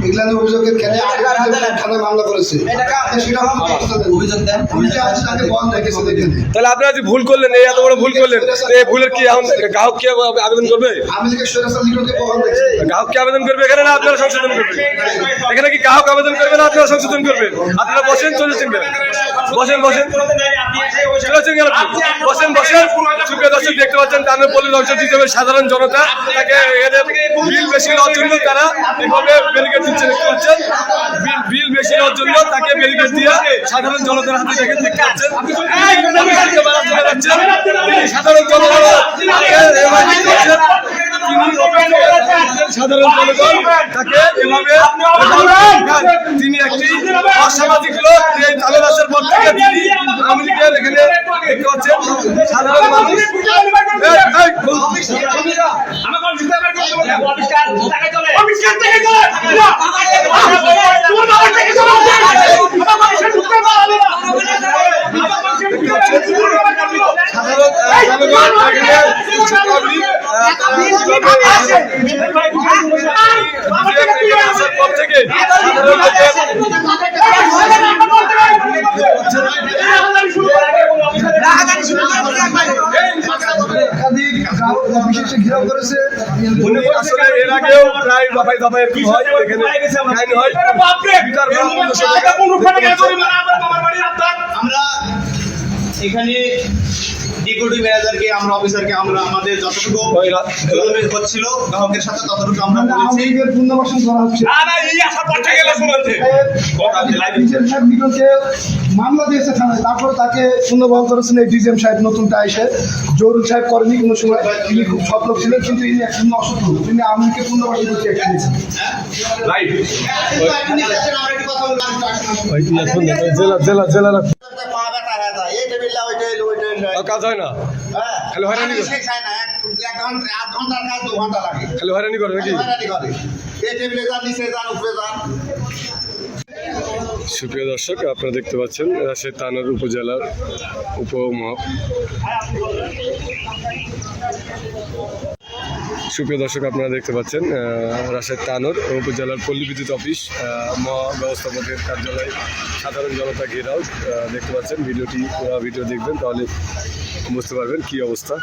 এগুলো অভিযোগের ক্ষেত্রে থানায় মামলা করেছে। তাহলে আপনারা যে ভুল করলেন, এই এত বড় ভুল করলেন, এই ভুলের কি এখন গ্রাহক কি আবেদন করবে? গ্রাহক কি আবেদন করবে এখানে, না আপনারা সংশোধন করবেন? এখানে কি গ্রাহক আবেদন করবে না আপনারা সংশোধন করবেন? আপনারা বসেন, চলেছেন কেন? বসেন বসেন চলেছেন কেন? বসেন বসেন। সুপ্রিয় দর্শক, দেখতে পাচ্ছেন টানের পল্লী অঞ্চল হিসেবে সাধারণ জনতা তাকে বিল বেশি নেওয়ার জন্য তারা এভাবে ব্যারিকেড দিচ্ছে। দেখতে পাচ্ছেন বিল বেশি নেওয়ার জন্য তাকে ব্যারিকেড দিয়ে সাধারণ জনতার হাতে দেখেন, দেখতে পাচ্ছেন সাধারণ জনগণ সাধারণ জনগণ তাকে এভাবে, তিনি একটি অসামাজিক লোক। এই তালের আসার পর থেকে তিনি আওয়ামী লীগের এখানে দেখতে পাচ্ছেন সাধারণ মানুষ ঘেরাও করেছে। এর আগেও প্রায় দফায় দফায় হয়। আমরা এখানে ডিপুটি ম্যানেজারকে, আমরা অফিসারকে, আমরা আমাদের যতটুকু হচ্ছিল গ্রাহকের সাথে ততটুকু আমরা বলেছি। পুনর্বাসন করা হচ্ছে। মামলা দিয়েছে থানায়, তারপর তাকে পুনর্বহাল করেছেন এই ডিজিএম সাহেব নতুনটা এসে। জরুল সাহেব করেনি কোনো সময়, তিনি খুব সফল ছিলেন, কিন্তু ইনি একজন অসফল। তিনি আওয়ামীকে পুনর্বাসন করতে একটা দিয়েছেন। জেলা জেলা কাজ হয় না, খালি হয়রানি করে, খালি হয়রানি করে নাকি? সুপ্রিয় দর্শক, আপনারা দেখতে পাচ্ছেন রাজশাহী তানোর উপজেলার সুপ্রিয় দর্শক, আপনারা দেখতে পাচ্ছেন রাজশাহী তানোর উপজেলার পল্লী বিদ্যুৎ অফিস মহাব্যবস্থাপকের কার্যালয় সাধারণ জনতা ঘেরাও। দেখতে পাচ্ছেন ভিডিও দেখবেন, তাহলে বুঝতে পারবেন কি অবস্থা।